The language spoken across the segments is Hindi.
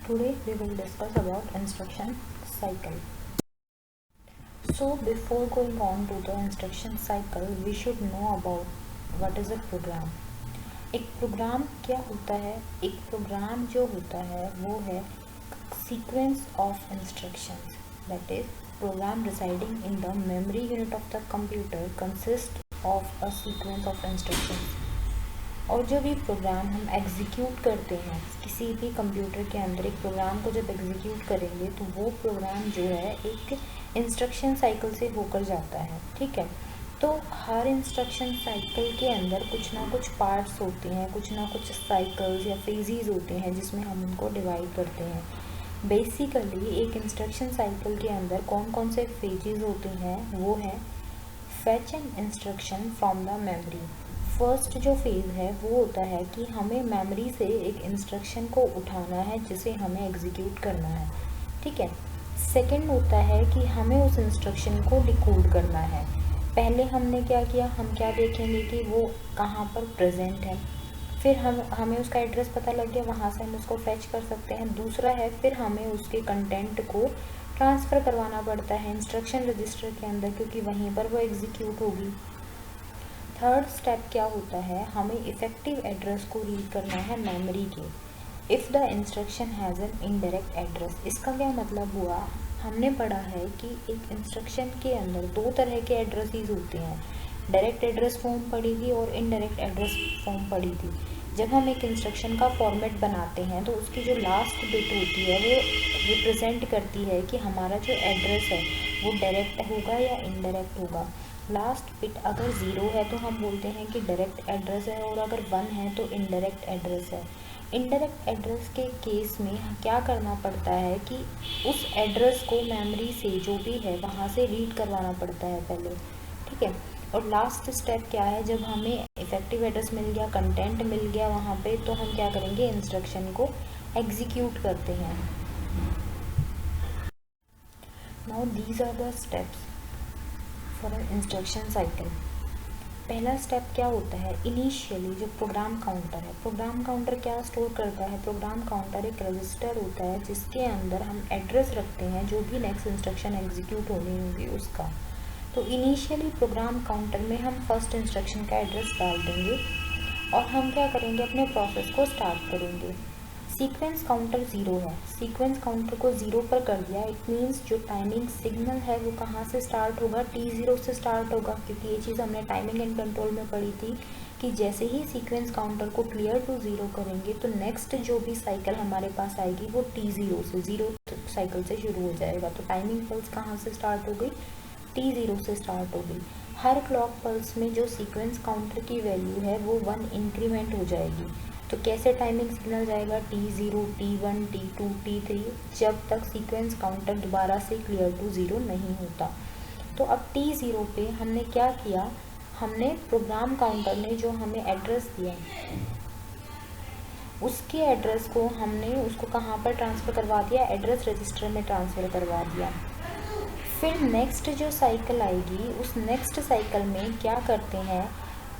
Today we will discuss about instruction cycle. So before going on to the instruction cycle, we should know about what is a program. एक प्रोग्राम क्या होता है? एक प्रोग्राम जो होता है वो है sequence of instructions. That is, program residing in the memory unit of the computer consists of a sequence of instructions. और जो भी प्रोग्राम हम एग्जीक्यूट करते हैं किसी भी कंप्यूटर के अंदर, एक प्रोग्राम को जब एग्जीक्यूट करेंगे तो वो प्रोग्राम जो है एक इंस्ट्रक्शन साइकिल से होकर जाता है। ठीक है, तो हर इंस्ट्रक्शन साइकिल के अंदर कुछ ना कुछ पार्ट्स होते हैं, कुछ ना कुछ साइकिल्स या फेजेस होते हैं जिसमें हम उनको डिवाइड करते हैं। बेसिकली एक इंस्ट्रक्शन साइकिल के अंदर कौन कौन से फेजेस होते हैं वो है fetch an instruction from the memory. First जो फेज़ है वो होता है कि हमें मेमोरी से एक इंस्ट्रक्शन को उठाना है जिसे हमें एग्जीक्यूट करना है। ठीक है, सेकंड होता है कि हमें उस इंस्ट्रक्शन को डिकोड करना है। पहले हमने क्या किया, हम क्या देखेंगे कि वो कहाँ पर प्रेजेंट है, फिर हमें उसका एड्रेस पता लग गया, वहाँ से हम उसको फेच कर सकते हैं। दूसरा है फिर हमें उसके कंटेंट को ट्रांसफ़र करवाना पड़ता है इंस्ट्रक्शन रजिस्टर के अंदर, क्योंकि वहीं पर वो एग्जीक्यूट होगी। थर्ड स्टेप क्या होता है, हमें इफ़ेक्टिव एड्रेस को रीड करना है मेमोरी के। If the instruction has an indirect address. इसका क्या मतलब हुआ, हमने पढ़ा है कि एक इंस्ट्रक्शन के अंदर दो तरह के एड्रेसेस होते हैं, डायरेक्ट एड्रेस फॉर्म पढ़ी थी और इनडायरेक्ट एड्रेस फॉर्म पढ़ी थी। जब हम एक इंस्ट्रक्शन का फॉर्मेट बनाते हैं तो उसकी जो लास्ट बिट होती है वो रिप्रेजेंट करती है कि हमारा जो एड्रेस है वो डायरेक्ट होगा या इनडायरेक्ट होगा। लास्ट बिट अगर 0 है तो हम बोलते हैं कि डायरेक्ट एड्रेस है, और अगर 1 है तो इनडायरेक्ट एड्रेस है। इनडायरेक्ट एड्रेस के केस में क्या करना पड़ता है कि उस एड्रेस को मेमोरी से जो भी है वहाँ से रीड करवाना पड़ता है पहले। ठीक है, और लास्ट स्टेप क्या है, जब हमें इफ़ेक्टिव एड्रेस मिल गया, कंटेंट मिल गया वहाँ पे, तो हम क्या करेंगे, इंस्ट्रक्शन को एग्जीक्यूट करते हैं। Now these are the steps for an instruction cycle. पहला स्टेप क्या होता है, इनिशियली जो प्रोग्राम काउंटर है, प्रोग्राम काउंटर क्या स्टोर करता है, प्रोग्राम काउंटर एक रजिस्टर होता है जिसके अंदर हम एड्रेस रखते हैं जो भी नेक्स्ट इंस्ट्रक्शन एग्जीक्यूट होनी होगी उसका। तो इनिशियली प्रोग्राम काउंटर में हम फर्स्ट इंस्ट्रक्शन का एड्रेस डाल देंगे और हम क्या करेंगे, अपने प्रोसेस को स्टार्ट करेंगे। सीक्वेंस काउंटर 0 है, सीक्वेंस काउंटर को 0 पर कर दिया, इट मीन्स जो टाइमिंग सिग्नल है वो कहाँ से स्टार्ट होगा, T0 से स्टार्ट होगा, क्योंकि ये चीज़ हमने टाइमिंग एंड कंट्रोल में पढ़ी थी कि जैसे ही सीक्वेंस काउंटर को क्लियर टू 0 करेंगे तो नेक्स्ट जो भी साइकिल हमारे पास आएगी वो T0 से 0 साइकिल से शुरू हो जाएगा। तो टाइमिंग पल्स कहाँ से स्टार्ट हो गई, T0 से स्टार्ट हो गई। हर क्लॉक पल्स में जो सीक्वेंस काउंटर की वैल्यू है वो 1 इंक्रीमेंट हो जाएगी। तो कैसे टाइमिंग सिग्नल जाएगा, T0, T1, T2, T3, जब तक सीक्वेंस काउंटर दोबारा से क्लियर टू 0 नहीं होता। तो अब T0 पे हमने क्या किया, हमने प्रोग्राम काउंटर ने जो हमें एड्रेस दिया उसके एड्रेस को हमने उसको कहाँ पर ट्रांसफ़र करवा दिया, एड्रेस रजिस्टर में ट्रांसफ़र करवा दिया। फिर नेक्स्ट जो साइकिल आएगी उस नेक्स्ट साइकिल में क्या करते हैं,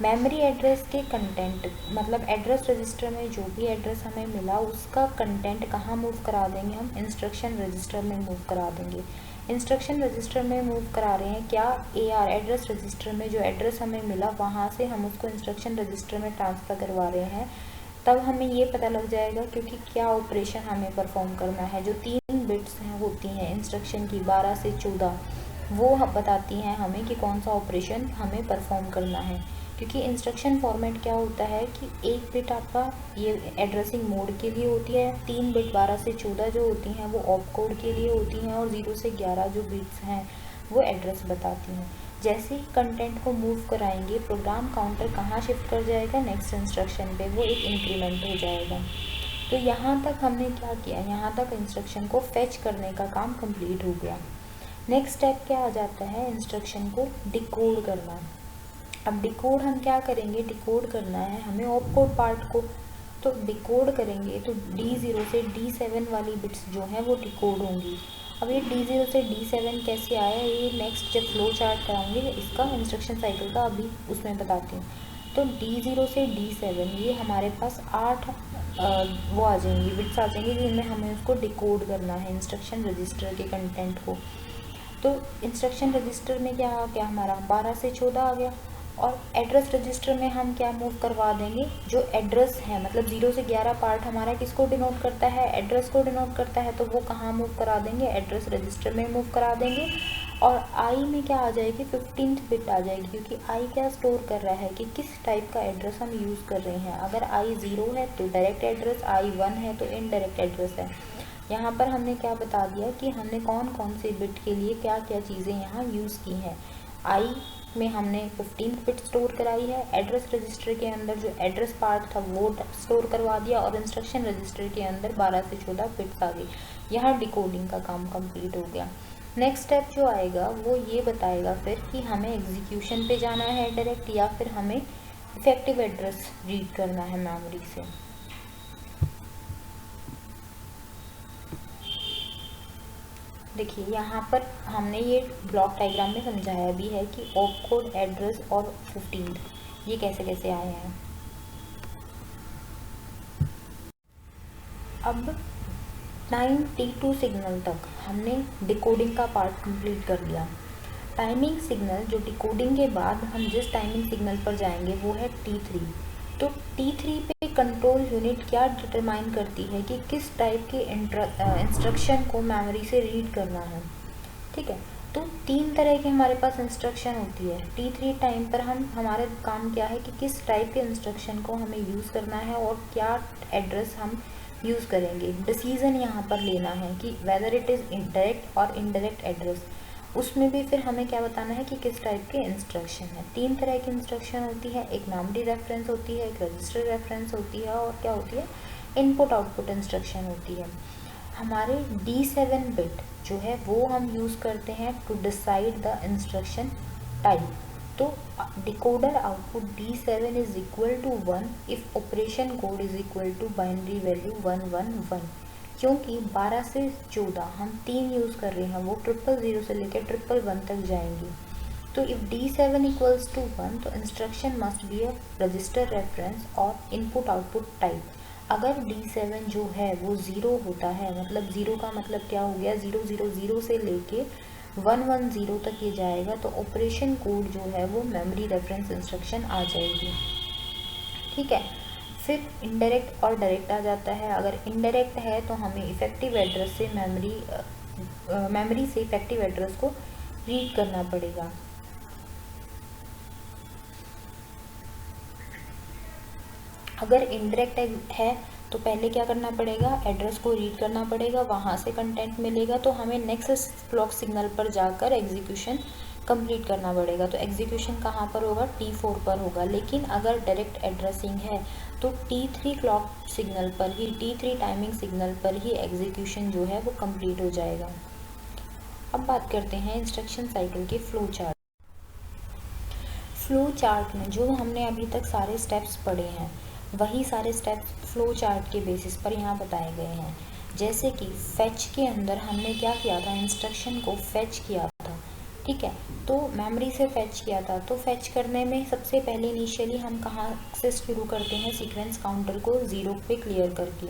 मेमोरी एड्रेस के कंटेंट, मतलब एड्रेस रजिस्टर में जो भी एड्रेस हमें मिला उसका कंटेंट कहाँ मूव करा देंगे, हम इंस्ट्रक्शन रजिस्टर में मूव करा देंगे। इंस्ट्रक्शन रजिस्टर में मूव करा रहे हैं क्या, AR एड्रेस रजिस्टर में जो एड्रेस हमें मिला वहाँ से हम उसको इंस्ट्रक्शन रजिस्टर में ट्रांसफ़र करवा रहे हैं। तब हमें ये पता लग जाएगा क्योंकि क्या ऑपरेशन हमें परफॉर्म करना है। जो 3 बिट्स होती हैं इंस्ट्रक्शन की 12 से 14, वो बताती हैं हमें कि कौन सा ऑपरेशन हमें परफॉर्म करना है। क्योंकि इंस्ट्रक्शन फॉर्मेट क्या होता है कि एक बिट आपका ये एड्रेसिंग मोड के लिए होती है, 3 बिट 12 से 14 जो होती हैं वो ऑप कोड के लिए होती हैं, और 0 से 11 जो बिट्स हैं वो एड्रेस बताती हैं। जैसे ही कंटेंट को मूव कराएंगे प्रोग्राम काउंटर कहाँ शिफ्ट कर जाएगा, नेक्स्ट इंस्ट्रक्शन पे वो एक इंक्रीमेंट हो जाएगा। तो यहाँ तक हमने क्या किया, यहाँ तक इंस्ट्रक्शन को फेच करने का काम कंप्लीट हो गया। नेक्स्ट स्टेप क्या आ जाता है, इंस्ट्रक्शन को डिकोड करना। अब डिकोड हम क्या करेंगे, डिकोड करना है हमें ऑप कोड पार्ट को, तो डिकोड करेंगे तो D0 से D7 वाली बिट्स जो हैं वो डिकोड होंगी। अब ये D0 से D7 कैसे आया, ये नेक्स्ट जब फ्लो चार्ट कराऊंगी इसका इंस्ट्रक्शन साइकिल का अभी उसमें बताती हूँ। तो D0 से D7 ये हमारे पास 8 वो आ जाएंगी, बिट्स आ जाएंगी जिनमें हमें उसको डिकोड करना है इंस्ट्रक्शन रजिस्टर के कंटेंट को। तो इंस्ट्रक्शन रजिस्टर में क्या आ गया हमारा 12 से 14 आ गया। और एड्रेस रजिस्टर में हम क्या मूव करवा देंगे, जो एड्रेस है मतलब 0 से 11 पार्ट हमारा किसको डिनोट करता है, एड्रेस को डिनोट करता है, तो वो कहाँ मूव करा देंगे, एड्रेस रजिस्टर में मूव करा देंगे। और आई में क्या आ जाएगी 15th बिट आ जाएगी, क्योंकि आई क्या स्टोर कर रहा है कि किस टाइप का एड्रेस हम यूज़ कर रहे हैं। अगर आई 0 है तो डायरेक्ट एड्रेस, आई 1 है तो इनडायरेक्ट एड्रेस है। यहाँ पर हमने क्या बता दिया कि हमने कौन कौन से बिट के लिए क्या क्या चीज़ें यहाँ यूज़ की हैं। आई में हमने 15th बिट स्टोर कराई है, एड्रेस रजिस्टर के अंदर जो एड्रेस पार्ट था वो स्टोर करवा दिया, और इंस्ट्रक्शन रजिस्टर के अंदर 12 से 14 बिट्स आ गई। यहाँ डिकोडिंग का काम कंप्लीट हो गया। नेक्स्ट स्टेप जो आएगा वो ये बताएगा फिर कि हमें एग्जीक्यूशन पे जाना है डायरेक्ट, या फिर हमें इफेक्टिव एड्रेस रीड करना है मेमोरी से। देखिए यहाँ पर हमने ये ब्लॉक डायग्राम में समझाया भी है कि ऑपकोड, एड्रेस और 15 ये कैसे कैसे आए हैं। अब 9 T2 सिग्नल तक हमने डिकोडिंग का पार्ट कंप्लीट कर लिया। टाइमिंग सिग्नल जो डिकोडिंग के बाद हम जिस टाइमिंग सिग्नल पर जाएंगे वो है T3। तो T3 पे कंट्रोल यूनिट क्या डिटरमाइन करती है कि किस टाइप के इंस्ट्रक्शन को मेमोरी से रीड करना है। ठीक है, तो 3 तरह की हमारे पास इंस्ट्रक्शन होती है। T3 टाइम पर हमारे काम क्या है कि किस टाइप के इंस्ट्रक्शन को हमें यूज़ करना है और क्या एड्रेस हम यूज़ करेंगे। डिसीजन यहाँ पर लेना है कि वेदर इट इज़ डायरेक्ट और इनडायरेक्ट एड्रेस। उसमें भी फिर हमें क्या बताना है कि किस टाइप के इंस्ट्रक्शन है। 3 तरह की इंस्ट्रक्शन होती है, एक मेमोरी रेफरेंस होती है, एक रजिस्टर रेफरेंस होती है, और क्या होती है इनपुट आउटपुट इंस्ट्रक्शन होती है। हमारे D7 बिट जो है वो हम यूज़ करते हैं to decide the instruction type. तो decoder output D7 is equal to 1 if operation code is equal to binary value 111, क्योंकि 12 से 14 हम 3 यूज़ कर रहे हैं, वो 000 से लेकर 111 तक जाएंगी। तो इफ D7 इक्वल्स टू 1 तो instruction must be a resistor reference और इनपुट आउटपुट टाइप। अगर D7 जो है वो 0 होता है, मतलब 0 का मतलब क्या हो गया, 000 से लेके 110 तक ये जाएगा, तो ऑपरेशन कोड जो है वो मेमोरी रेफरेंस इंस्ट्रक्शन आ जाएगी। ठीक है, फिर इनडायरेक्ट और डायरेक्ट आ जाता है। अगर इनडायरेक्ट है तो हमें इफेक्टिव एड्रेस से मेमोरी से इफेक्टिव एड्रेस को रीड करना पड़ेगा। अगर इनडायरेक्ट है तो पहले क्या करना पड़ेगा, एड्रेस को रीड करना पड़ेगा, वहाँ से कंटेंट मिलेगा, तो हमें नेक्स्ट क्लॉक सिग्नल पर जाकर एग्जीक्यूशन कंप्लीट करना पड़ेगा। तो एग्जीक्यूशन कहाँ पर होगा, T4 पर होगा। लेकिन अगर डायरेक्ट एड्रेसिंग है तो T3 क्लॉक सिग्नल पर ही, T3 टाइमिंग सिग्नल पर ही एग्जीक्यूशन जो है वो कंप्लीट हो जाएगा। अब बात करते हैं इंस्ट्रक्शन साइकिल के फ्लो चार्ट। फ्लो चार्ट में जो हमने अभी तक सारे स्टेप्स पढ़े हैं वही सारे स्टेप्स फ्लो चार्ट के बेसिस पर यहाँ बताए गए हैं। जैसे कि फैच के अंदर हमने क्या किया था, इंस्ट्रक्शन को फैच किया था। ठीक है, तो मेमोरी से फैच किया था। तो फैच करने में सबसे पहले इनिशियली हम कहाँ से शुरू करते हैं, सीक्वेंस काउंटर को 0 पे क्लियर करके।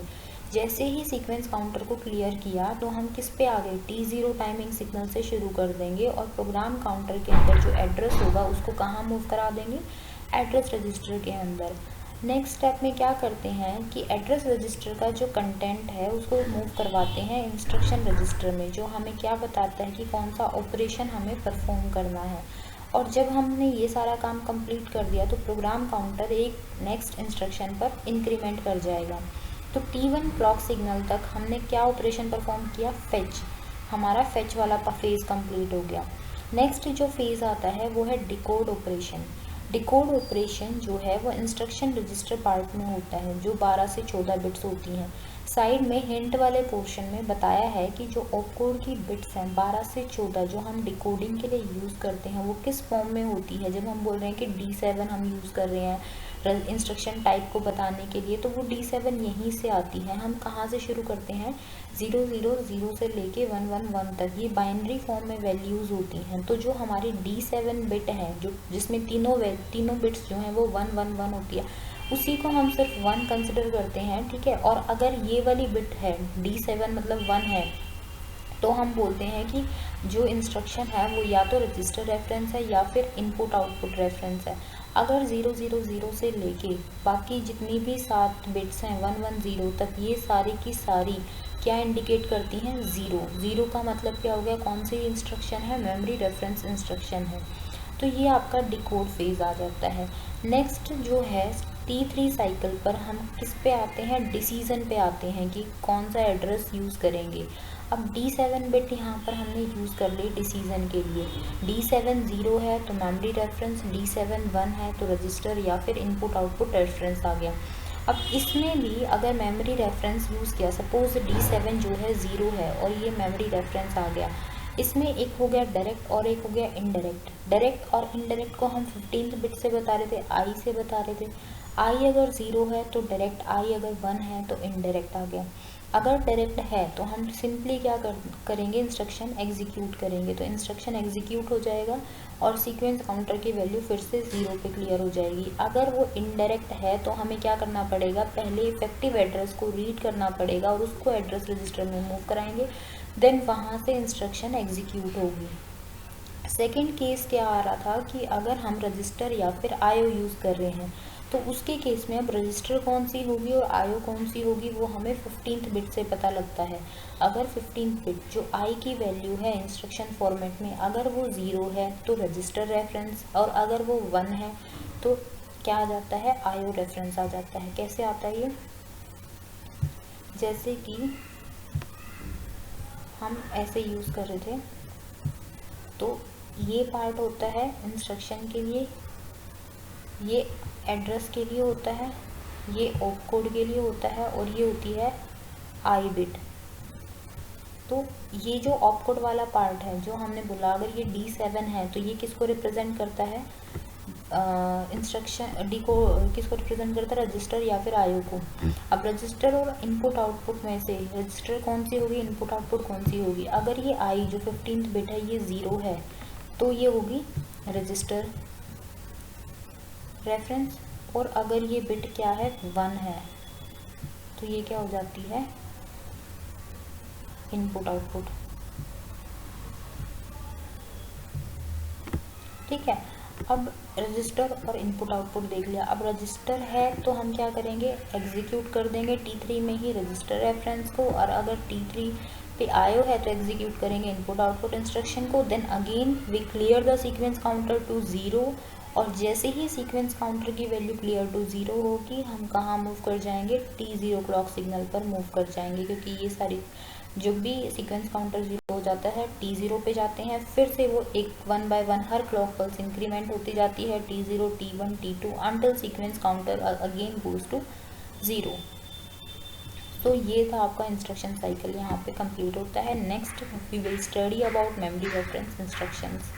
जैसे ही सीक्वेंस काउंटर को क्लियर किया तो हम किस पे आ गए, T0 टाइमिंग सिग्नल से शुरू कर देंगे, और प्रोग्राम काउंटर के अंदर जो एड्रेस होगा उसको कहाँ मूव करा देंगे, एड्रेस रजिस्टर के अंदर। नेक्स्ट स्टेप में क्या करते हैं कि एड्रेस रजिस्टर का जो कंटेंट है उसको मूव करवाते हैं इंस्ट्रक्शन रजिस्टर में, जो हमें क्या बताता है कि कौन सा ऑपरेशन हमें परफॉर्म करना है। और जब हमने ये सारा काम कंप्लीट कर दिया तो प्रोग्राम काउंटर एक नेक्स्ट इंस्ट्रक्शन पर इंक्रीमेंट कर जाएगा। तो T1 क्लॉक सिग्नल तक हमने क्या ऑपरेशन परफॉर्म किया, फेच। हमारा फेच वाला फेज़ कंप्लीट हो गया। नेक्स्ट जो फेज़ आता है वो है डिकोड ऑपरेशन। डिकोड ऑपरेशन जो है वो इंस्ट्रक्शन रजिस्टर पार्ट में होता है, जो 12 से 14 बिट्स होती हैं। साइड में हिंट वाले पोर्शन में बताया है कि जो ऑपकोड की बिट्स हैं 12 से 14 जो हम डिकोडिंग के लिए यूज़ करते हैं वो किस फॉर्म में होती है। जब हम बोल रहे हैं कि D7 हम यूज़ कर रहे हैं इंस्ट्रक्शन टाइप को बताने के लिए, तो वो D7 यहीं से आती है। हम कहाँ से शुरू करते हैं, 000 से लेके 111 तक ये बाइनरी फॉर्म में वैल्यूज़ होती हैं। तो जो हमारी D7 बिट है, जो जिसमें तीनों बिट्स जो हैं वो 111 होती है, उसी को हम सिर्फ 1 कंसिडर करते हैं, ठीक है। और अगर ये वाली बिट है D7 मतलब 1 है, तो हम बोलते हैं कि जो इंस्ट्रक्शन है वो या तो रजिस्टर रेफरेंस है या फिर इनपुट आउटपुट रेफरेंस है। अगर 000 से लेके बाकी जितनी भी 7 बिट्स हैं 110 तक, ये सारी की सारी क्या इंडिकेट करती हैं, ज़ीरो। ज़ीरो का मतलब क्या हो गया, कौन सी इंस्ट्रक्शन है, मेमोरी रेफरेंस इंस्ट्रक्शन है। तो ये आपका डिकोड फेज़ आ जाता है। नेक्स्ट जो है T3 साइकिल पर हम किस पे आते हैं, डिसीज़न पे आते हैं कि कौन सा एड्रेस यूज़ करेंगे। अब D7 बिट यहाँ पर हमने यूज़ कर ली डिसीज़न के लिए। D7 0 है तो मेमोरी रेफरेंस, D7 1 है तो रजिस्टर या फिर इनपुट आउटपुट रेफरेंस आ गया। अब इसमें भी अगर मेमोरी रेफरेंस यूज़ किया, सपोज D7 जो है 0 है और ये मेमोरी रेफरेंस आ गया, इसमें एक हो गया डायरेक्ट और एक हो गया इनडायरेक्ट। डायरेक्ट और इनडायरेक्ट को हम 15th बिट से बता रहे थे, आई से बता रहे थे। आई अगर 0 है तो डायरेक्ट, आई अगर 1 है तो इनडायरेक्ट आ गया। अगर डायरेक्ट है तो हम सिंपली क्या करेंगे, इंस्ट्रक्शन एग्जीक्यूट करेंगे। तो इंस्ट्रक्शन एग्जीक्यूट हो जाएगा और सीक्वेंस काउंटर की वैल्यू फिर से 0 पे क्लियर हो जाएगी। अगर वो इनडायरेक्ट है तो हमें क्या करना पड़ेगा, पहले इफेक्टिव एड्रेस को रीड करना पड़ेगा और उसको एड्रेस रजिस्टर में मूव कराएंगे, देन वहाँ से इंस्ट्रक्शन एग्जीक्यूट होगी। सेकेंड केस क्या आ रहा था कि अगर हम रजिस्टर या फिर आईओ यूज़ कर रहे हैं, तो उसके केस में अब रजिस्टर कौन सी होगी और आईओ कौन सी होगी वो हमें 15th बिट से पता लगता है। अगर 15th बिट जो आई की वैल्यू है इंस्ट्रक्शन फॉर्मेट में, अगर वो 0 है तो रजिस्टर रेफरेंस, और अगर वो 1 है तो क्या आ जाता है, आईओ रेफरेंस आ जाता है। कैसे आता है ये, जैसे कि हम ऐसे यूज़ कर रहे थे, तो ये पार्ट होता है इंस्ट्रक्शन के लिए, ये एड्रेस के लिए होता है, ये ऑप कोड के लिए होता है और ये होती है आई बिट। तो ये जो ऑप कोड वाला पार्ट है जो हमने बोला, अगर ये D7 है तो ये किसको रिप्रेजेंट करता है, इंस्ट्रक्शन डी को किसको रिप्रेजेंट करता है, रजिस्टर या फिर आईओ को। अब रजिस्टर और इनपुट आउटपुट में से रजिस्टर कौन सी होगी, इनपुट आउटपुट कौन सी होगी। अगर ये आई जो 15th बिट है ये 0 है तो ये होगी रजिस्टर रेफरेंस, और अगर ये बिट क्या है 1 है तो ये क्या हो जाती है, इनपुट आउटपुट। ठीक है, अब रजिस्टर और इनपुट आउटपुट देख लिया। अब रजिस्टर है तो हम क्या करेंगे, एग्जीक्यूट कर देंगे T3 में ही रजिस्टर रेफरेंस को, और अगर T3 पे आयो है तो एग्जीक्यूट करेंगे इनपुट आउटपुट इंस्ट्रक्शन को। Then again we clear the sequence counter to 0, और जैसे ही सीक्वेंस काउंटर की वैल्यू क्लियर टू 0 होगी, हम कहाँ मूव कर जाएंगे, T0 क्लॉक सिग्नल पर मूव कर जाएंगे, क्योंकि ये सारी जब भी सीक्वेंस काउंटर 0 हो जाता है T0 पे जाते हैं, फिर से वो एक 1 बाय 1 हर क्लॉक पल्स इंक्रीमेंट होती जाती है, T0 T1 T2 until sequence counter again goes to 0। तो ये था आपका इंस्ट्रक्शन साइकिल, यहाँ पे कंप्लीट होता है। Next we will study about memory reference instructions.